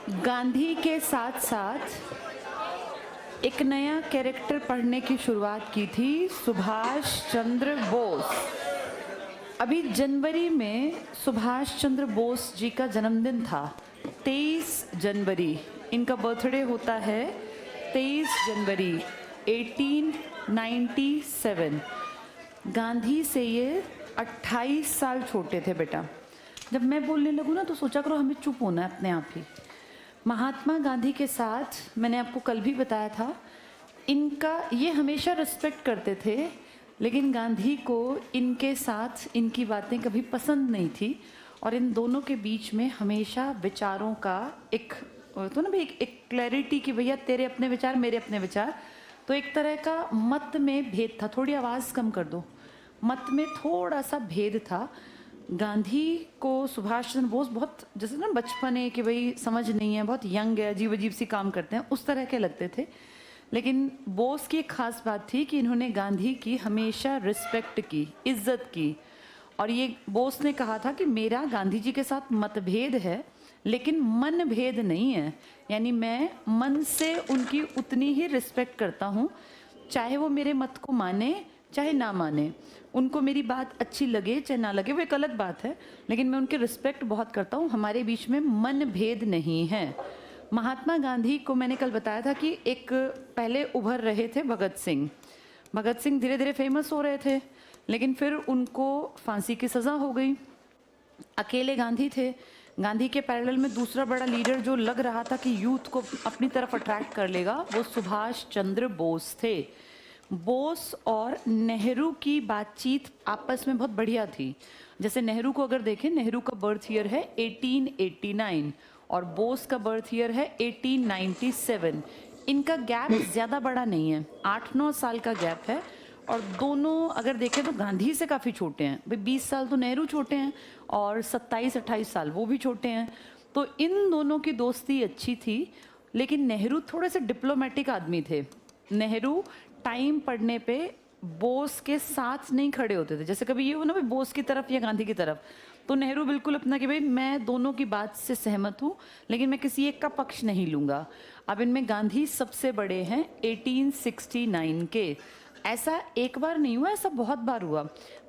गांधी के साथ साथ एक नया कैरेक्टर पढ़ने की शुरुआत की थी, सुभाष चंद्र बोस। अभी जनवरी में सुभाष चंद्र बोस जी का जन्मदिन था, 23 जनवरी इनका बर्थडे होता है, 23 जनवरी 1897। गांधी से ये 28 साल छोटे थे बेटा। जब मैं बोलने लगूँ ना तो सोचा करो हमें चुप होना है अपने आप ही। महात्मा गांधी के साथ मैंने आपको कल भी बताया था, इनका ये हमेशा रिस्पेक्ट करते थे, लेकिन गांधी को इनके साथ इनकी बातें कभी पसंद नहीं थी। और इन दोनों के बीच में हमेशा विचारों का एक तो ना भाई एक क्लैरिटी कि भैया तेरे अपने विचार मेरे अपने विचार, तो एक तरह का मत में भेद था। थोड़ी आवाज़ कम कर दो, मत में थोड़ा सा भेद था। गांधी को सुभाष चंद्र बोस बहुत जैसे ना बचपन है कि भाई समझ नहीं है, बहुत यंग है, अजीब अजीब सी काम करते हैं, उस तरह के लगते थे। लेकिन बोस की एक खास बात थी कि इन्होंने गांधी की हमेशा रिस्पेक्ट की, इज्जत की। और ये बोस ने कहा था कि मेरा गांधी जी के साथ मतभेद है लेकिन मन भेद नहीं है, यानी मैं मन से उनकी उतनी ही रिस्पेक्ट करता हूँ, चाहे वो मेरे मत को माने चाहे ना माने, उनको मेरी बात अच्छी लगे चाहे ना लगे वो एक अलग बात है, लेकिन मैं उनकी रिस्पेक्ट बहुत करता हूँ, हमारे बीच में मन भेद नहीं है। महात्मा गांधी को मैंने कल बताया था कि एक पहले उभर रहे थे भगत सिंह। भगत सिंह धीरे धीरे फेमस हो रहे थे, लेकिन फिर उनको फांसी की सज़ा हो गई। अकेले गांधी थे। गांधी के पैरेलल में दूसरा बड़ा लीडर जो लग रहा था कि यूथ को अपनी तरफ अट्रैक्ट कर लेगा, वो सुभाष चंद्र बोस थे। बोस और नेहरू की बातचीत आपस में बहुत बढ़िया थी। जैसे नेहरू को अगर देखें, नेहरू का बर्थ ईयर है 1889 और बोस का बर्थ ईयर है 1897। इनका गैप ज़्यादा बड़ा नहीं है, 8-9 साल का गैप है। और दोनों अगर देखें तो गांधी से काफ़ी छोटे हैं भाई, 20 साल तो नेहरू छोटे हैं और 27-28 साल वो भी छोटे हैं। तो इन दोनों की दोस्ती अच्छी थी, लेकिन नेहरू थोड़े से डिप्लोमेटिक आदमी थे। नेहरू टाइम पढ़ने पे बोस के साथ नहीं खड़े होते थे। जैसे कभी ये हो ना भाई बोस की तरफ या गांधी की तरफ, तो नेहरू बिल्कुल अपना कि भाई मैं दोनों की बात से सहमत हूँ लेकिन मैं किसी एक का पक्ष नहीं लूँगा। अब इनमें गांधी सबसे बड़े हैं 1869 के। ऐसा एक बार नहीं हुआ, ऐसा बहुत बार हुआ।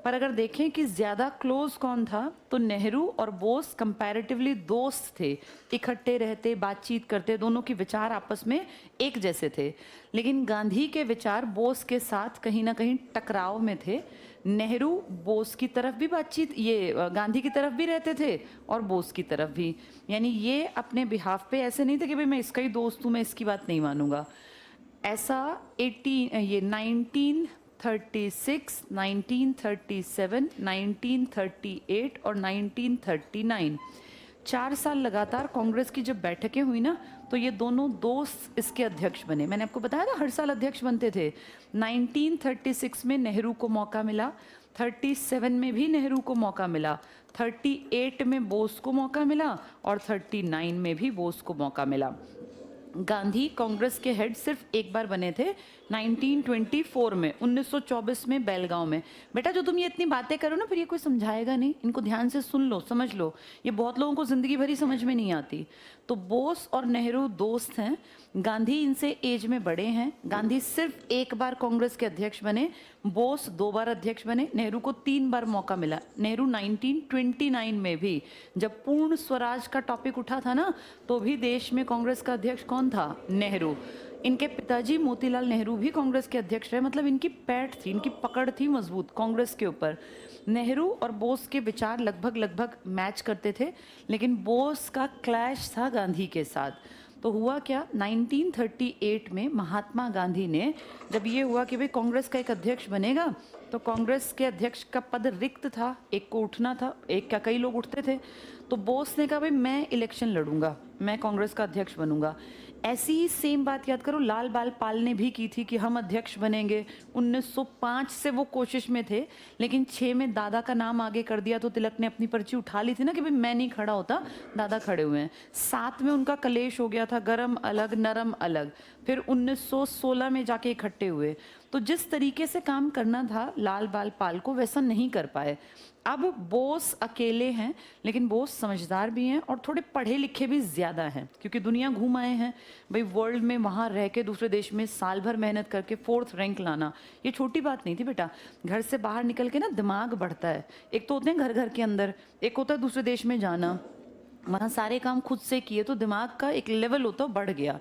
पर अगर देखें कि ज़्यादा क्लोज कौन था तो नेहरू और बोस कंपैरेटिवली दोस्त थे, इकट्ठे रहते, बातचीत करते, दोनों के विचार आपस में एक जैसे थे। लेकिन गांधी के विचार बोस के साथ कहीं ना कहीं टकराव में थे। नेहरू बोस की तरफ भी बातचीत, ये गांधी की तरफ भी रहते थे और बोस की तरफ भी, यानी ये अपने बिहाफ पे ऐसे नहीं थे कि भाई मैं इसका ही दोस्त हूँ मैं इसकी बात नहीं मानूंगा। ऐसा 1936, 1937, 1938 और 1939 4 साल लगातार कांग्रेस की जब बैठकें हुई ना, तो ये दोनों दोस्त इसके अध्यक्ष बने। मैंने आपको बताया था हर साल अध्यक्ष बनते थे। 1936 में नेहरू को मौका मिला, 37 में भी नेहरू को मौका मिला, 38 में बोस को मौका मिला और 39 में भी बोस को मौका मिला। गांधी कांग्रेस के हेड सिर्फ एक बार बने थे 1924 में, 1924 में बेलगांव में। बेटा जो तुम ये इतनी बातें करो ना फिर ये कोई समझाएगा नहीं, इनको ध्यान से सुन लो, समझ लो, ये बहुत लोगों को जिंदगी भरी समझ में नहीं आती। तो बोस और नेहरू दोस्त हैं, गांधी इनसे एज में बड़े हैं। गांधी सिर्फ एक बार कांग्रेस के अध्यक्ष बने, बोस 2 बार अध्यक्ष बने, नेहरू को 3 बार मौका मिला। नेहरू 1929 में भी जब पूर्ण स्वराज का टॉपिक उठा था ना, तो भी देश में कांग्रेस का अध्यक्ष कौन था? नेहरू। इनके पिताजी मोतीलाल नेहरू भी कांग्रेस के अध्यक्ष रहे, मतलब इनकी पैठ थी, इनकी पकड़ थी मजबूत कांग्रेस के ऊपर। नेहरू और बोस के विचार लगभग मैच करते थे, लेकिन बोस का क्लैश था गांधी के साथ। तो हुआ क्या, 1938 में महात्मा गांधी ने, जब ये हुआ कि भाई कांग्रेस का एक अध्यक्ष बनेगा, तो कांग्रेस के अध्यक्ष का पद रिक्त था, एक को उठना था, एक क्या कई लोग उठते थे। तो बोस ने कहा भाई मैं इलेक्शन लड़ूंगा, मैं कांग्रेस का अध्यक्ष बनूंगा। ऐसी ही सेम बात याद करो लाल बाल पाल ने भी की थी कि हम अध्यक्ष बनेंगे। 1905 से वो कोशिश में थे, लेकिन 6 में दादा का नाम आगे कर दिया तो तिलक ने अपनी पर्ची उठा ली थी ना कि भाई मैं नहीं खड़ा होता, दादा खड़े हुए हैं। 7 में उनका कलेश हो गया था, गरम अलग नरम अलग, फिर 1916 में जाके इकट्ठे हुए। तो जिस तरीके से काम करना था लाल बाल पाल को, वैसा नहीं कर पाए। अब बोस अकेले हैं, लेकिन बोस समझदार भी हैं और थोड़े पढ़े लिखे भी ज़्यादा हैं, क्योंकि दुनिया घूम आए हैं भाई। वर्ल्ड में वहाँ रह के दूसरे देश में साल भर मेहनत करके 4th रैंक लाना ये छोटी बात नहीं थी बेटा। घर से बाहर निकल के ना दिमाग बढ़ता है। एक तो होते हैं घर घर के अंदर, एक होता है दूसरे देश में जाना, वहाँ सारे काम खुद से किए तो दिमाग का एक लेवल होता बढ़ गया।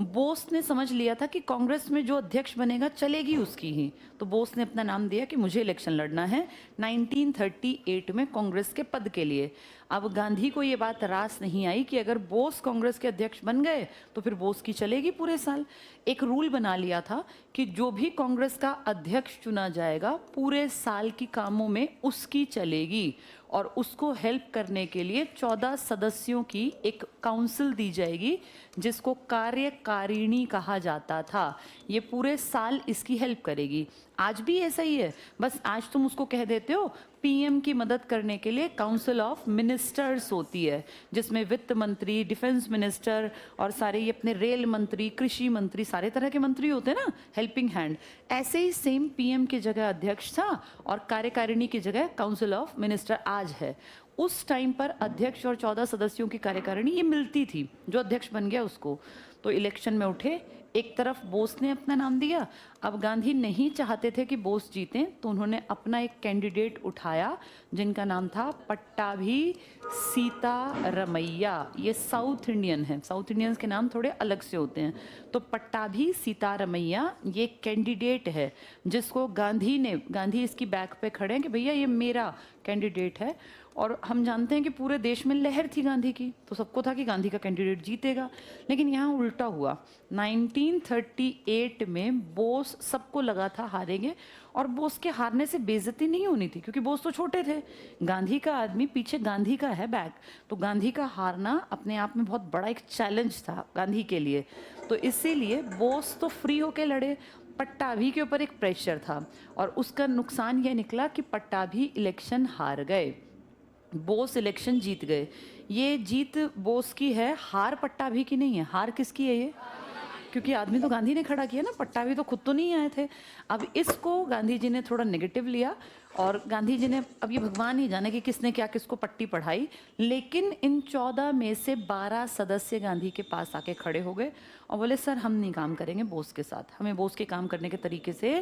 बोस ने समझ लिया था कि कांग्रेस में जो अध्यक्ष बनेगा चलेगी उसकी ही, तो बोस ने अपना नाम दिया कि मुझे इलेक्शन लड़ना है 1938 में कांग्रेस के पद के लिए। अब गांधी को ये बात रास नहीं आई कि अगर बोस कांग्रेस के अध्यक्ष बन गए तो फिर बोस की चलेगी पूरे साल। एक रूल बना लिया था कि जो भी कांग्रेस का अध्यक्ष चुना जाएगा पूरे साल की कामों में उसकी चलेगी, और उसको हेल्प करने के लिए 14 सदस्यों की एक काउंसिल दी जाएगी जिसको कार्यकारिणी कहा जाता था। ये पूरे साल इसकी हेल्प करेगी। आज भी ऐसा ही है, बस आज तुम उसको कह देते हो पीएम की मदद करने के लिए काउंसिल ऑफ मिनिस्टर्स होती है, जिसमें वित्त मंत्री, डिफेंस मिनिस्टर और सारे ये अपने रेल मंत्री, कृषि मंत्री, सारे तरह के मंत्री होते हैं ना, हेल्पिंग हैंड। ऐसे ही सेम पीएम की जगह अध्यक्ष था और कार्यकारिणी की जगह काउंसिल ऑफ मिनिस्टर आज है। उस टाइम पर अध्यक्ष और 14 सदस्यों की कार्यकारिणी ये मिलती थी, जो अध्यक्ष बन गया उसको। तो इलेक्शन में उठे, एक तरफ बोस ने अपना नाम दिया। अब गांधी नहीं चाहते थे कि बोस जीतें, तो उन्होंने अपना एक कैंडिडेट उठाया जिनका नाम था पट्टाभी सीतारमैया। ये साउथ इंडियन है, साउथ इंडियंस के नाम थोड़े अलग से होते हैं। तो पट्टाभी सीतारमैया ये कैंडिडेट है जिसको गांधी इसकी बैक पे खड़े हैं कि भैया ये मेरा कैंडिडेट है। और हम जानते हैं कि पूरे देश में लहर थी गांधी की, तो सबको था कि गांधी का कैंडिडेट जीतेगा। लेकिन यहाँ उल्टा हुआ। 1938 में बोस, सबको लगा था हारेंगे, और बोस के हारने से बेइज्जती नहीं होनी थी क्योंकि बोस तो छोटे थे। गांधी का आदमी, पीछे गांधी का है बैक, तो गांधी का हारना अपने आप में बहुत बड़ा एक चैलेंज था गांधी के लिए। तो इसीलिए बोस तो फ्री होके लड़े, पट्टाभी के ऊपर एक प्रेशर था, और उसका नुकसान यह निकला कि पट्टाभी इलेक्शन हार गए, बोस इलेक्शन जीत गए। ये जीत बोस की है, हार पट्टाभी की नहीं है। हार किसकी है ये? क्योंकि आदमी तो गांधी ने खड़ा किया ना, पट्टाभी तो खुद तो नहीं आए थे। अब इसको गांधी जी ने थोड़ा नेगेटिव लिया, और गांधी जी ने, अब ये भगवान ही जाने कि किसने क्या किसको पट्टी पढ़ाई, लेकिन इन 14 में से 12 सदस्य गांधी के पास आके खड़े हो गए और बोले सर हम नहीं काम करेंगे बोस के साथ, हमें बोस के काम करने के तरीके से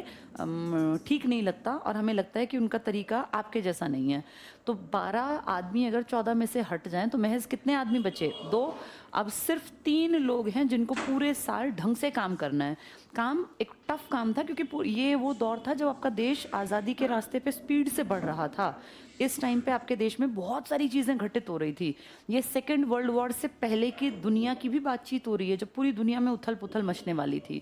ठीक नहीं लगता, और हमें लगता है कि उनका तरीका आपके जैसा नहीं है। तो 12 आदमी अगर 14 में से हट जाएं तो महज कितने आदमी बचे? 2। अब सिर्फ 3 लोग हैं जिनको पूरे साल ढंग से काम करना है। काम एक टफ काम था क्योंकि ये वो दौर था जब आपका देश आज़ादी के रास्ते पे स्पीड से बढ़ रहा था। इस टाइम पे आपके देश में बहुत सारी चीज़ें घटित हो रही थी। ये सेकेंड वर्ल्ड वॉर से पहले की दुनिया की भी बातचीत हो रही है, जब पूरी दुनिया में उथल पुथल मचने वाली थी।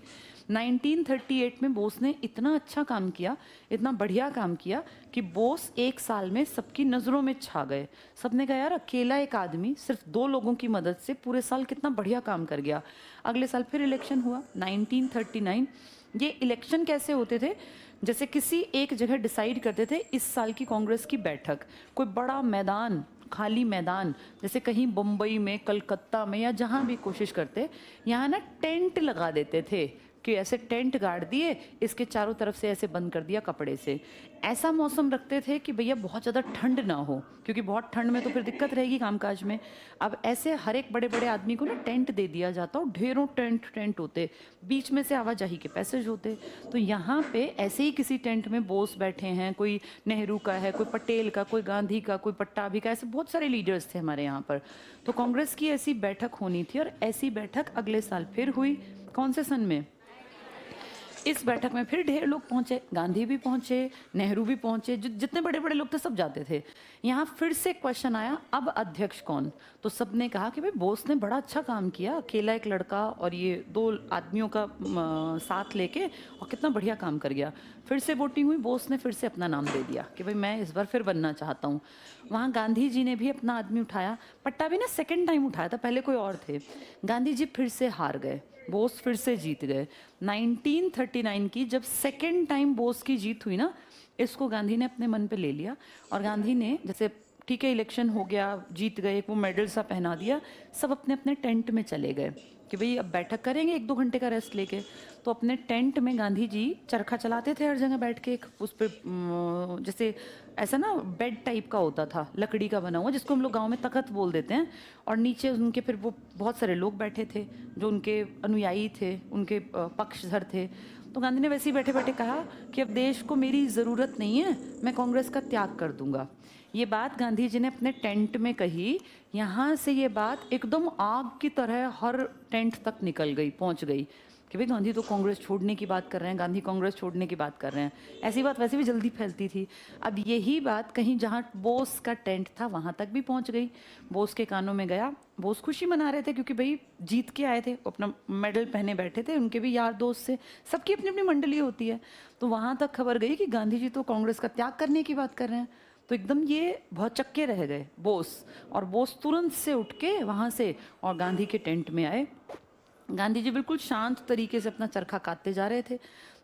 1938 में बोस ने इतना अच्छा काम किया, इतना बढ़िया काम किया कि बोस एक साल में सबकी नज़रों में छा गए। सबने कहा यार अकेला एक आदमी सिर्फ 2 लोगों की मदद से पूरे साल कितना बढ़िया काम कर गया। अगले साल फिर इलेक्शन हुआ 1939। ये इलेक्शन कैसे होते थे? जैसे किसी एक जगह डिसाइड करते थे इस साल की कांग्रेस की बैठक, कोई बड़ा मैदान, खाली मैदान, जैसे कहीं बम्बई में, कलकत्ता में, या जहाँ भी कोशिश करते, यहाँ ना टेंट लगा देते थे कि ऐसे टेंट गाड़ दिए, इसके चारों तरफ से ऐसे बंद कर दिया कपड़े से। ऐसा मौसम रखते थे कि भैया बहुत ज़्यादा ठंड ना हो, क्योंकि बहुत ठंड में तो फिर दिक्कत रहेगी कामकाज में। अब ऐसे हर एक बड़े बड़े आदमी को ना टेंट दे दिया जाता, और ढेरों टेंट होते, बीच में से आवाजाही के पैसेज होते। तो यहाँ पे ऐसे ही किसी टेंट में बोस बैठे हैं, कोई नेहरू का है, कोई पटेल का, कोई गांधी का, कोई पट्टाभी का, ऐसे बहुत सारे लीडर्स थे हमारे यहाँ पर। तो कांग्रेस की ऐसी बैठक होनी थी, और ऐसी बैठक अगले साल फिर हुई। कौन से सन में? इस बैठक में फिर ढेर लोग पहुंचे, गांधी भी पहुंचे, नेहरू भी पहुंचे, जितने बड़े बड़े लोग थे सब जाते थे। यहाँ फिर से क्वेश्चन आया, अब अध्यक्ष कौन? तो सबने कहा कि भाई बोस ने बड़ा अच्छा काम किया, अकेला एक लड़का और ये 2 आदमियों का साथ लेके, और कितना बढ़िया काम कर गया। फिर से वोटिंग हुई, बोस ने फिर से अपना नाम दे दिया कि भाई मैं इस बार फिर बनना चाहता हूँ। वहाँ गांधी जी ने भी अपना आदमी उठाया, पट्टाभी ने सेकेंड टाइम उठाया था, पहले कोई और थे। गांधी जी फिर से हार गए, बोस फिर से जीत गए। 1939 की जब सेकेंड टाइम बोस की जीत हुई ना, इसको गांधी ने अपने मन पे ले लिया, और गांधी ने, जैसे ठीक है इलेक्शन हो गया, जीत गए, वो मेडल सा पहना दिया, सब अपने अपने टेंट में चले गए कि भाई अब बैठक करेंगे 1-2 घंटे का रेस्ट लेके। तो अपने टेंट में गांधी जी चरखा चलाते थे हर जगह बैठ के, एक उस पर जैसे ऐसा ना बेड टाइप का होता था लकड़ी का बना हुआ, जिसको हम लोग गांव में तख्त बोल देते हैं, और नीचे उनके फिर वो बहुत सारे लोग बैठे थे जो उनके अनुयायी थे, उनके पक्षधर थे। तो गांधी ने वैसे ही बैठे बैठे कहा कि अब देश को मेरी ज़रूरत नहीं है, मैं कांग्रेस का त्याग कर दूंगा। ये बात गांधी जी ने अपने टेंट में कही। यहाँ से ये बात एकदम आग की तरह हर टेंट तक निकल गई, पहुँच गई कि भाई गांधी तो कांग्रेस छोड़ने की बात कर रहे हैं, गांधी कांग्रेस छोड़ने की बात कर रहे हैं। ऐसी बात वैसे भी जल्दी फैलती थी। अब यही बात कहीं जहाँ बोस का टेंट था वहाँ तक भी पहुँच गई, बोस के कानों में गया। बोस खुशी मना रहे थे क्योंकि भाई जीत के आए थे, अपना मेडल पहने बैठे थे, उनके भी यार दोस्त से, सबकी अपनी अपनी मंडली होती है। तो वहाँ तक खबर गई कि गांधी जी तो कांग्रेस का त्याग करने की बात कर रहे हैं। तो एकदम ये बहुत चक्के रह गए बोस, और बोस तुरंत से उठ के वहाँ से और गांधी के टेंट में आए। गांधी जी बिल्कुल शांत तरीके से अपना चरखा काटते जा रहे थे।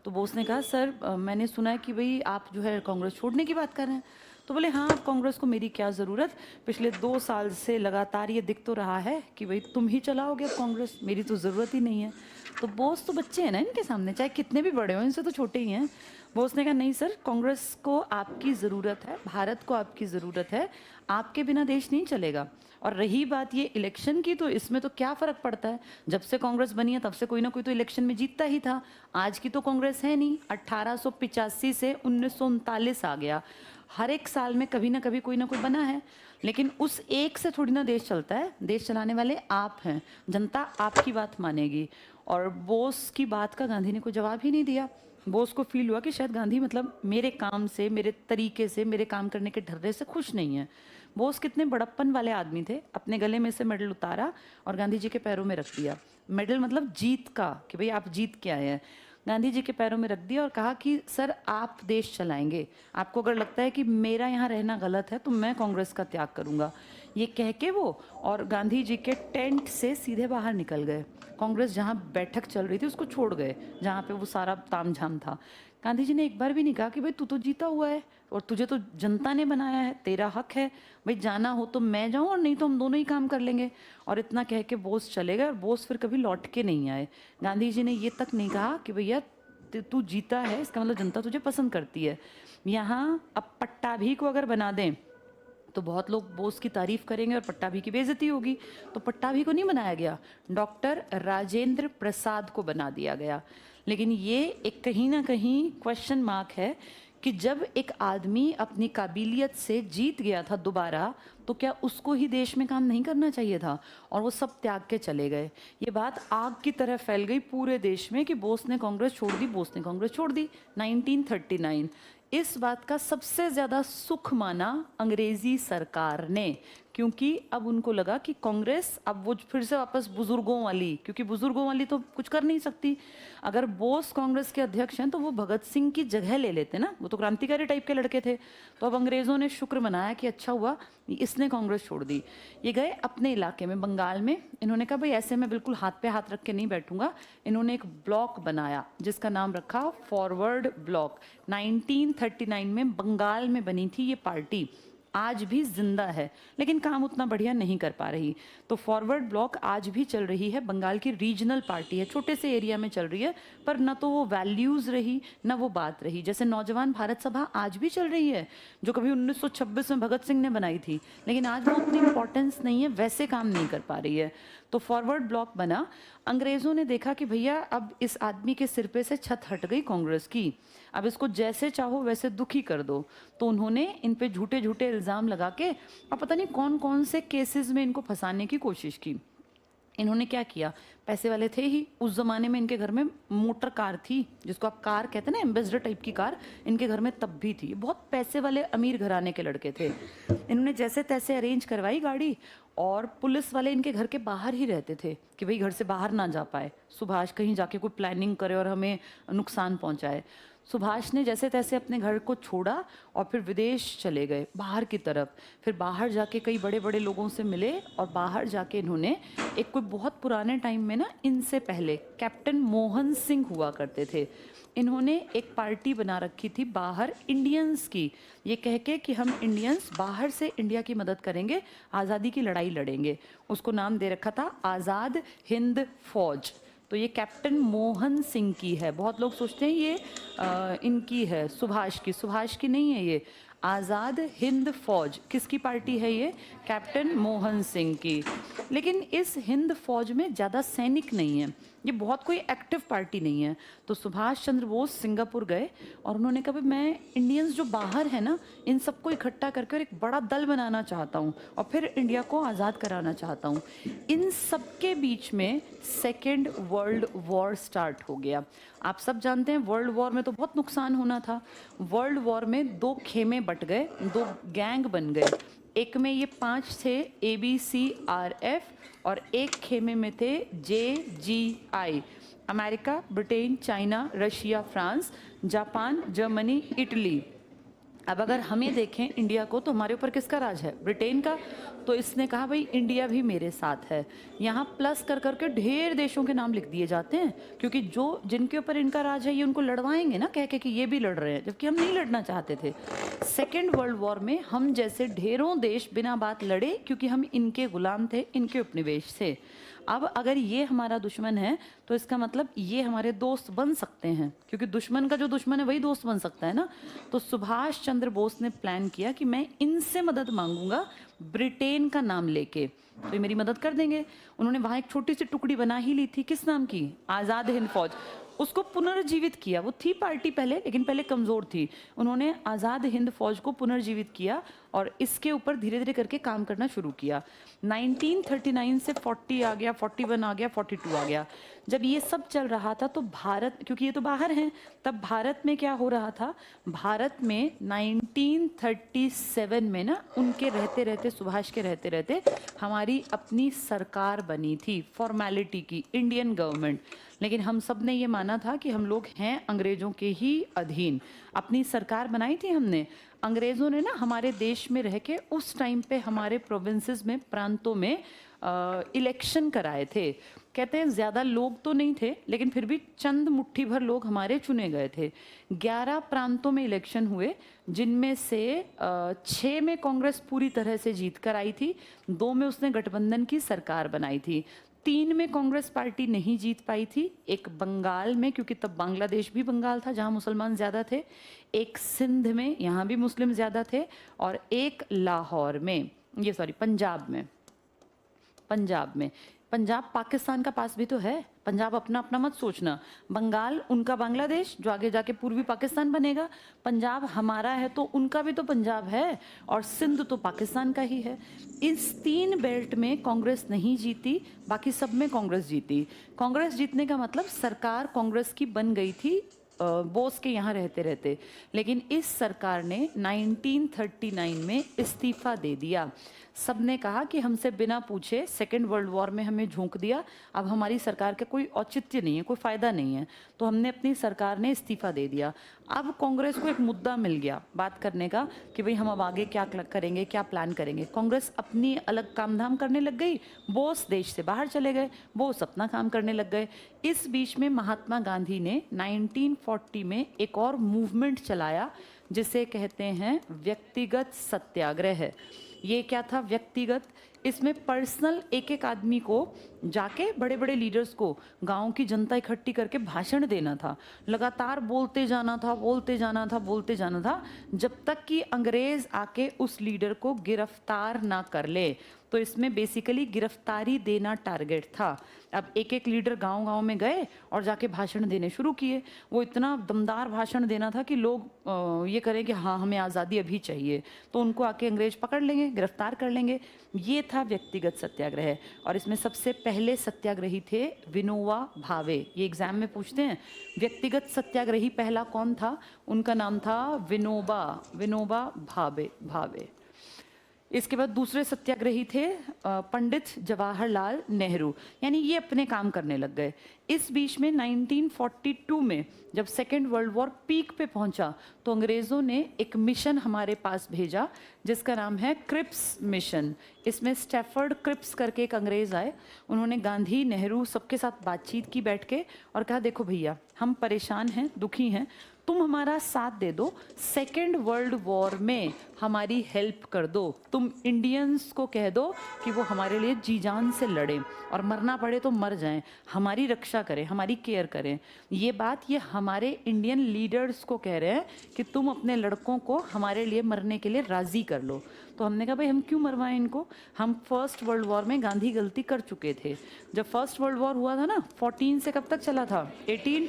तो बोस ने कहा, सर मैंने सुना है कि भाई आप जो है कांग्रेस छोड़ने की बात कर रहे हैं। तो बोले, हाँ कांग्रेस को मेरी क्या ज़रूरत, पिछले 2 साल से लगातार ये दिख तो रहा है कि भाई तुम ही चलाओगे अब कांग्रेस, मेरी तो ज़रूरत ही नहीं है। तो बोस तो बच्चे हैं ना इनके सामने, चाहे कितने भी बड़े हों, इनसे तो छोटे ही हैं। बोस ने कहा, नहीं सर, कांग्रेस को आपकी ज़रूरत है, भारत को आपकी ज़रूरत है, आपके बिना देश नहीं चलेगा। और रही बात ये इलेक्शन की, तो इसमें तो क्या फ़र्क पड़ता है, जब से कांग्रेस बनी है तब से कोई ना कोई तो इलेक्शन में जीतता ही था। आज की तो कांग्रेस है नहीं, 1885 से 1939 आ गया, हर एक साल में कभी ना कभी कोई ना कोई बना है। लेकिन उस एक से थोड़ी ना देश चलता है, देश चलाने वाले आप हैं, जनता आपकी बात मानेगी। और बोस की बात का गांधी ने कोई जवाब ही नहीं दिया। बोस को फील हुआ कि शायद गांधी मतलब मेरे काम से, मेरे तरीके से, मेरे काम करने के ढर्रे से खुश नहीं है। बोस कितने बड़प्पन वाले आदमी थे, अपने गले में से मेडल उतारा और गांधी जी के पैरों में रख दिया। मेडल मतलब जीत का, कि भाई आप जीत के आए हैं। गांधी जी के पैरों में रख दिया और कहा कि सर आप देश चलाएंगे, आपको अगर लगता है कि मेरा यहाँ रहना गलत है तो मैं कांग्रेस का त्याग करूँगा। ये कह के वो और गांधी जी के टेंट से सीधे बाहर निकल गए। कांग्रेस जहाँ बैठक चल रही थी उसको छोड़ गए, जहाँ पे वो सारा तामझाम था। गांधी जी ने एक बार भी नहीं कहा कि भाई तू तो जीता हुआ है और तुझे तो जनता ने बनाया है, तेरा हक है, भाई जाना हो तो मैं जाऊं और नहीं तो हम दोनों ही काम कर लेंगे। और इतना कह के बोस चले गए और बोस फिर कभी लौट के नहीं आए। गांधी जी ने ये तक नहीं कहा कि भैया तू जीता है इसका मतलब जनता तुझे पसंद करती है। यहाँ अब पट्टाभी को अगर बना दें तो बहुत लोग बोस की तारीफ करेंगे और पट्टाभी की बेइज्जती होगी। तो पट्टाभी को नहीं बनाया गया, डॉक्टर राजेंद्र प्रसाद को बना दिया गया। लेकिन ये एक कहीं ना कहीं क्वेश्चन मार्क है कि जब एक आदमी अपनी काबिलियत से जीत गया था दोबारा, तो क्या उसको ही देश में काम नहीं करना चाहिए था? और वो सब त्याग के चले गए। ये बात आग की तरह फैल गई पूरे देश में कि बोस ने कांग्रेस छोड़ दी, बोस ने कांग्रेस छोड़ दी। 1939 इस बात का सबसे ज़्यादा सुख माना अंग्रेजी सरकार ने, क्योंकि अब उनको लगा कि कांग्रेस अब वो फिर से वापस बुजुर्गों वाली, क्योंकि बुजुर्गों वाली तो कुछ कर नहीं सकती। अगर बोस कांग्रेस के अध्यक्ष हैं तो वो भगत सिंह की जगह ले लेते ना, वो तो क्रांतिकारी टाइप के लड़के थे। तो अब अंग्रेज़ों ने शुक्र मनाया कि अच्छा हुआ इसने कांग्रेस छोड़ दी। ये गए अपने इलाके में बंगाल में, इन्होंने कहा भाई ऐसे मैं बिल्कुल हाथ पे हाथ रख के नहीं बैठूंगा। इन्होंने एक ब्लॉक बनाया जिसका नाम रखा फॉरवर्ड ब्लॉक। 1939 में बंगाल में बनी थी ये पार्टी, आज भी जिंदा है लेकिन काम उतना बढ़िया नहीं कर पा रही। तो फॉरवर्ड ब्लॉक आज भी चल रही है, बंगाल की रीजनल पार्टी है, छोटे से एरिया में चल रही है, पर न तो वो वैल्यूज़ रही न वो बात रही। जैसे नौजवान भारत सभा आज भी चल रही है, जो कभी 1926 में भगत सिंह ने बनाई थी, लेकिन आज वो उतनी इंपॉर्टेंस नहीं है, वैसे काम नहीं कर पा रही है। तो फॉरवर्ड ब्लॉक बना। अंग्रेज़ों ने देखा कि भैया अब इस आदमी के सिर पे से छत हट गई कांग्रेस की, अब इसको जैसे चाहो वैसे दुखी कर दो। तो उन्होंने इन पे झूठे झूठे इल्ज़ाम लगा के और पता नहीं कौन कौन से केसेस में इनको फंसाने की कोशिश की। इन्होंने क्या किया, पैसे वाले थे ही, उस ज़माने में इनके घर में मोटर कार थी, जिसको आप कार कहते हैं ना, एम्बेसडर टाइप की कार, इनके घर में तब भी थी। बहुत पैसे वाले अमीर घराने के लड़के थे। इन्होंने जैसे तैसे अरेंज करवाई गाड़ी, और पुलिस वाले इनके घर के बाहर ही रहते थे कि भाई घर से बाहर ना जा पाए, सुभाष कहीं जाके कोई प्लानिंग करे और हमें नुकसान पहुंचाए। सुभाष ने जैसे तैसे अपने घर को छोड़ा और फिर विदेश चले गए, बाहर की तरफ। फिर बाहर जाके कई बड़े बड़े लोगों से मिले और बाहर जाके इन्होंने एक कोई बहुत पुराने टाइम में ना, इनसे पहले कैप्टन मोहन सिंह हुआ करते थे, इन्होंने एक पार्टी बना रखी थी बाहर इंडियंस की, ये कह के कि हम इंडियंस बाहर से इंडिया की मदद करेंगे, आज़ादी की लड़ाई लड़ेंगे। उसको नाम दे रखा था आज़ाद हिंद फौज। तो ये कैप्टन मोहन सिंह की है। बहुत लोग सोचते हैं ये इनकी है, सुभाष की नहीं है ये। आज़ाद हिंद फौज किसकी पार्टी है ये? कैप्टन मोहन सिंह की। लेकिन इस हिंद फौज में ज़्यादा सैनिक नहीं है, ये बहुत कोई एक्टिव पार्टी नहीं है। तो सुभाष चंद्र बोस सिंगापुर गए और उन्होंने कहा मैं इंडियंस जो बाहर है ना, इन सबको इकट्ठा करके और एक बड़ा दल बनाना चाहता हूँ और फिर इंडिया को आज़ाद कराना चाहता हूँ। इन सब के बीच में सेकेंड वर्ल्ड वॉर स्टार्ट हो गया। आप सब जानते हैं वर्ल्ड वॉर में तो बहुत नुकसान होना था। वर्ल्ड वॉर में दो खेमे बट गए, दो गैंग बन गए। एक में ये 5 थे ABCRF और एक खेमे में थे JGI, America, Britain, China, Russia, France, Japan, Germany, Italy. अब अगर हमें देखें इंडिया को, तो हमारे ऊपर किसका राज है? ब्रिटेन का। तो इसने कहा भाई इंडिया भी मेरे साथ है। यहाँ प्लस कर करके ढेर देशों के नाम लिख दिए जाते हैं, क्योंकि जो जिनके ऊपर इनका राज है ये उनको लड़वाएंगे ना, कह के कि ये भी लड़ रहे हैं, जबकि हम नहीं लड़ना चाहते थे। सेकेंड वर्ल्ड वॉर में हम जैसे ढेरों देश बिना बात लड़े, क्योंकि हम इनके गुलाम थे, इनके उपनिवेश थे। अब अगर ये हमारा दुश्मन है तो इसका मतलब ये हमारे दोस्त बन सकते हैं, क्योंकि दुश्मन का जो दुश्मन है वही दोस्त बन सकता है ना। तो सुभाष चंद्र बोस ने प्लान किया कि मैं इनसे मदद मांगूंगा ब्रिटेन का नाम लेके, तो ये मेरी मदद कर देंगे। उन्होंने वहाँ एक छोटी सी टुकड़ी बना ही ली थी, किस नाम की? आज़ाद हिंद फौज। उसको पुनर्जीवित किया। वो थी पार्टी पहले, लेकिन पहले कमज़ोर थी। उन्होंने आज़ाद हिंद फौज को पुनर्जीवित किया और इसके ऊपर धीरे धीरे करके काम करना शुरू किया। 1939 से 40 आ गया, 41 आ गया, 42 आ गया। जब ये सब चल रहा था तो भारत, क्योंकि ये तो बाहर हैं, तब भारत में क्या हो रहा था? भारत में 1937 में ना, उनके रहते रहते, सुभाष के रहते रहते हमारी अपनी सरकार बनी थी, फॉर्मेलिटी की, इंडियन गवर्नमेंट। लेकिन हम सब ने ये माना था कि हम लोग हैं अंग्रेज़ों के ही अधीन। अपनी सरकार बनाई थी हमने। अंग्रेज़ों ने ना हमारे देश में रह के उस टाइम पे हमारे प्रोविंसेस में, प्रांतों में इलेक्शन कराए थे। कहते हैं ज़्यादा लोग तो नहीं थे, लेकिन फिर भी चंद मुट्ठी भर लोग हमारे चुने गए थे। 11 प्रांतों में इलेक्शन हुए, जिनमें से 6 में कांग्रेस पूरी तरह से जीत कर आई थी, 2 में उसने गठबंधन की सरकार बनाई थी, 3 में कांग्रेस पार्टी नहीं जीत पाई थी, एक बंगाल में, क्योंकि तब बांग्लादेश भी बंगाल था जहां मुसलमान ज़्यादा थे, एक सिंध में, यहाँ भी मुस्लिम ज़्यादा थे, और एक लाहौर में, ये सॉरी पंजाब में। पंजाब पाकिस्तान का पास भी तो है। पंजाब अपना अपना मत सोचना। बंगाल उनका बांग्लादेश, जो आगे जाके पूर्वी पाकिस्तान बनेगा। पंजाब हमारा है तो उनका भी तो पंजाब है, और सिंध तो पाकिस्तान का ही है। इस 3 बेल्ट में कांग्रेस नहीं जीती, बाकी सब में कांग्रेस जीती। कांग्रेस जीतने का मतलब सरकार कांग्रेस की बन गई थी बोस के यहाँ रहते रहते। लेकिन इस सरकार ने 1939 में इस्तीफा दे दिया। सबने कहा कि हमसे बिना पूछे सेकेंड वर्ल्ड वॉर में हमें झोंक दिया, अब हमारी सरकार का कोई औचित्य नहीं है, कोई फ़ायदा नहीं है, तो हमने अपनी सरकार ने इस्तीफा दे दिया। अब कांग्रेस को एक मुद्दा मिल गया बात करने का कि भाई हम अब आगे क्या करेंगे, क्या प्लान करेंगे। कांग्रेस अपनी अलग काम धाम करने लग गई, बोस देश से बाहर चले गए, बोस अपना काम करने लग गए। इस बीच में महात्मा गांधी ने 1940 में एक और मूवमेंट चलाया, जिसे कहते हैं व्यक्तिगत सत्याग्रह। ये क्या था व्यक्तिगत? इसमें पर्सनल एक एक आदमी को जाके, बड़े बड़े लीडर्स को, गांव की जनता इकट्ठी करके भाषण देना था। लगातार बोलते जाना था, जब तक कि अंग्रेज आके उस लीडर को गिरफ्तार ना कर ले। तो इसमें बेसिकली गिरफ्तारी देना टारगेट था। अब एक एक लीडर गांव-गांव में गए और जाके भाषण देने शुरू किए। वो इतना दमदार भाषण देना था कि लोग ये करें कि हाँ हमें आज़ादी अभी चाहिए, तो उनको आके अंग्रेज पकड़ लेंगे, गिरफ्तार कर लेंगे। ये था व्यक्तिगत सत्याग्रह। और इसमें सबसे पहले सत्याग्रही थे विनोबा भावे। ये एग्जाम में पूछते हैं, व्यक्तिगत सत्याग्रही पहला कौन था? उनका नाम था विनोबा भावे। इसके बाद दूसरे सत्याग्रही थे पंडित जवाहरलाल नेहरू। यानी ये अपने काम करने लग गए। इस बीच में 1942 में जब सेकेंड वर्ल्ड वॉर पीक पे पहुंचा तो अंग्रेज़ों ने एक मिशन हमारे पास भेजा जिसका नाम है क्रिप्स मिशन। इसमें स्टैफर्ड क्रिप्स करके एक अंग्रेज़ आए, उन्होंने गांधी, नेहरू सबके साथ बातचीत की बैठ के और कहा देखो भैया हम परेशान हैं, दुखी हैं, तुम हमारा साथ दे दो, सेकेंड वर्ल्ड वॉर में हमारी हेल्प कर दो, तुम इंडियंस को कह दो कि वो हमारे लिए जी जान से लड़ें और मरना पड़े तो मर जाएं, हमारी रक्षा करें, हमारी केयर करें। ये बात ये हमारे इंडियन लीडर्स को कह रहे हैं कि तुम अपने लड़कों को हमारे लिए मरने के लिए राज़ी कर लो। तो हमने कहा भाई हम क्यों मरवाएं इनको, हम फर्स्ट वर्ल्ड वॉर में गांधी गलती कर चुके थे। जब फर्स्ट वर्ल्ड वॉर हुआ था ना 14 से कब तक चला था, 18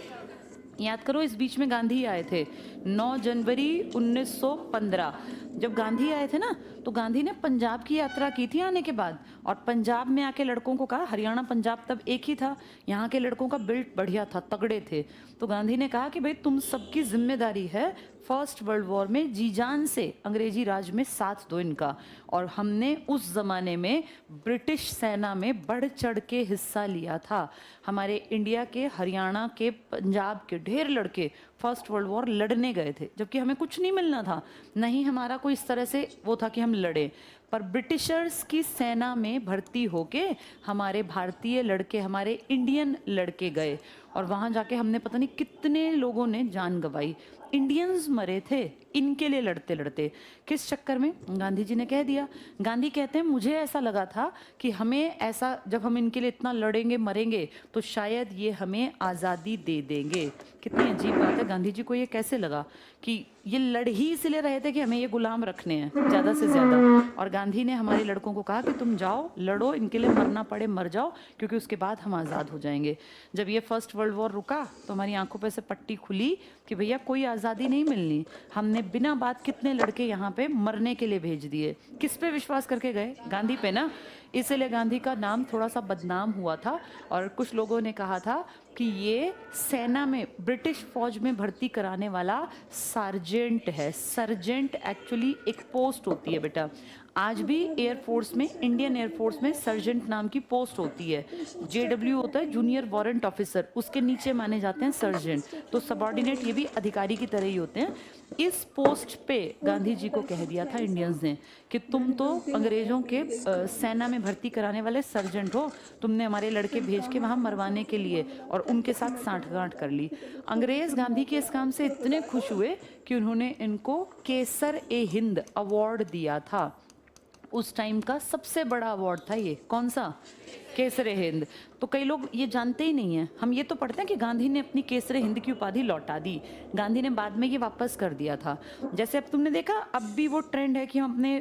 याद करो, इस बीच में गांधी आए थे 9 जनवरी 1915। जब गांधी आए थे ना तो गांधी ने पंजाब की यात्रा की थी आने के बाद, और पंजाब में आके लड़कों को कहा, हरियाणा पंजाब तब एक ही था, यहाँ के लड़कों का बिल्ट बढ़िया था, तगड़े थे, तो गांधी ने कहा कि भाई तुम सबकी जिम्मेदारी है फर्स्ट वर्ल्ड वॉर में जी जान से अंग्रेजी राज में साथ दो इनका। और हमने उस ज़माने में ब्रिटिश सेना में बढ़ चढ़ के हिस्सा लिया था। हमारे इंडिया के, हरियाणा के, पंजाब के ढेर लड़के फर्स्ट वर्ल्ड वॉर लड़ने गए थे, जबकि हमें कुछ नहीं मिलना था, नहीं हमारा कोई इस तरह से वो था कि हम लड़े, पर ब्रिटिशर्स की सेना में भर्ती होके हमारे भारतीय लड़के, हमारे इंडियन लड़के गए और वहाँ जाके हमने पता नहीं कितने लोगों ने जान गंवाई, इंडियंस मरे थे इनके लिए लड़ते लड़ते। किस चक्कर में, गांधी जी ने कह दिया। गांधी कहते हैं मुझे ऐसा लगा था कि हमें ऐसा, जब हम इनके लिए इतना लड़ेंगे मरेंगे तो शायद ये हमें आज़ादी दे देंगे। कितनी अजीब बात है, गांधी जी को ये कैसे लगा कि ये लड़ ही इसलिए रहे थे कि हमें ये गुलाम रखने हैं ज़्यादा से ज़्यादा। और गांधी ने हमारे लड़कों को कहा कि तुम जाओ लड़ो, इनके लिए मरना पड़े मर जाओ, क्योंकि उसके बाद हम आज़ाद हो जाएंगे। जब ये फर्स्ट वर्ल्ड वॉर रुका तो हमारी आंखों पे से पट्टी खुली कि भैया कोई आज़ादी नहीं मिलनी। हमने बिना बात कितने लड़के यहाँ पे मरने के लिए भेज दिए। किस पे विश्वास करके गए, गांधी पे ना। इसलिए गांधी का नाम थोड़ा सा बदनाम हुआ था और कुछ लोगों ने कहा था कि ये सेना में, ब्रिटिश फौज में भर्ती कराने वाला सार्जेंट है। सर्जेंट एक्चुअली एक पोस्ट होती है बेटा, आज भी एयरफोर्स में, इंडियन एयरफोर्स में सर्जेंट नाम की पोस्ट होती है। JW होता है जूनियर वारंट ऑफिसर, उसके नीचे माने जाते हैं सर्जेंट, तो सबॉर्डिनेट ये भी अधिकारी की तरह ही होते हैं। इस पोस्ट पे गांधी जी को कह दिया था इंडियंस ने कि तुम तो अंग्रेजों के सेना में भर्ती कराने वाले सर्जेंट हो, तुमने हमारे लड़के भेज के वहाँ मरवाने के लिए, और उनके साथ सांठगांठ कर ली। अंग्रेज गांधी के इस काम से इतने खुश हुए कि उन्होंने इनको केसर-ए-हिंद अवार्ड दिया था। उस टाइम का सबसे बड़ा अवार्ड था ये। कौन सा? केसर-ए-हिंद। तो कई लोग ये जानते ही नहीं हैं, हम ये तो पढ़ते हैं कि गांधी ने अपनी केसर-ए-हिंद की उपाधि लौटा दी, गांधी ने बाद में ये वापस कर दिया था। जैसे अब तुमने देखा, अब भी वो ट्रेंड है कि हम अपने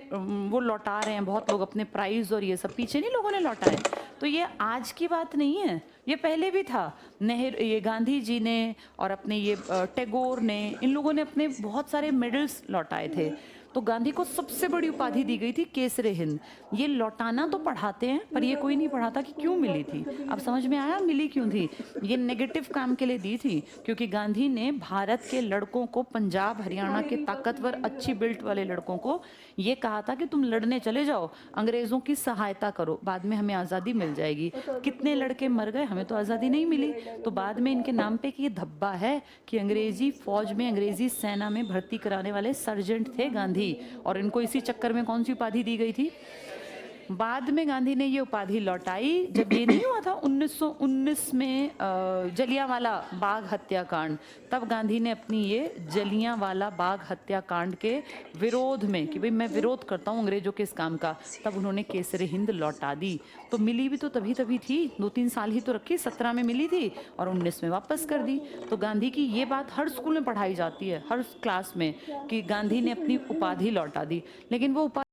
वो लौटा रहे हैं, बहुत लोग अपने प्राइज़ और ये सब, पीछे नहीं लोगों ने लौटाए। तो ये आज की बात नहीं है, ये पहले भी था। नेहरू, ये गांधी जी ने और अपने ये टैगोर ने, इन लोगों ने अपने बहुत सारे मेडल्स लौटाए थे। तो गांधी को सबसे बड़ी उपाधि दी गई थी केसर-ए-हिंद। ये लौटाना तो पढ़ाते हैं, पर ये कोई नहीं पढ़ाता कि क्यों मिली थी। अब समझ में आया मिली क्यों थी? ये नेगेटिव काम के लिए दी थी, क्योंकि गांधी ने भारत के लड़कों को, पंजाब हरियाणा के ताकतवर अच्छी बिल्ट वाले लड़कों को ये कहा था कि तुम लड़ने चले जाओ, अंग्रेज़ों की सहायता करो, बाद में हमें आज़ादी मिल जाएगी। कितने लड़के मर गए, हमें तो आज़ादी नहीं मिली। तो बाद में इनके नाम पे कि ये धब्बा है कि अंग्रेज़ी फौज में, अंग्रेज़ी सेना में भर्ती कराने वाले सर्जेंट थे गांधी, और इनको इसी चक्कर में कौन सी उपाधि दी गई थी? बाद में गांधी ने ये उपाधि लौटाई जब ये नहीं हुआ था 1919 में जलियांवाला बाग हत्याकांड। तब गांधी ने अपनी ये जलियांवाला बाग हत्याकांड के विरोध में, कि भाई मैं विरोध करता हूँ अंग्रेजों के इस काम का, तब उन्होंने केसर-ए-हिंद लौटा दी। तो मिली भी तो तभी थी, 2-3 साल ही तो रखी, 17 में मिली थी और 19 में वापस कर दी। तो गांधी की ये बात हर स्कूल में पढ़ाई जाती है, हर क्लास में, कि गांधी ने अपनी उपाधि लौटा दी। लेकिन वो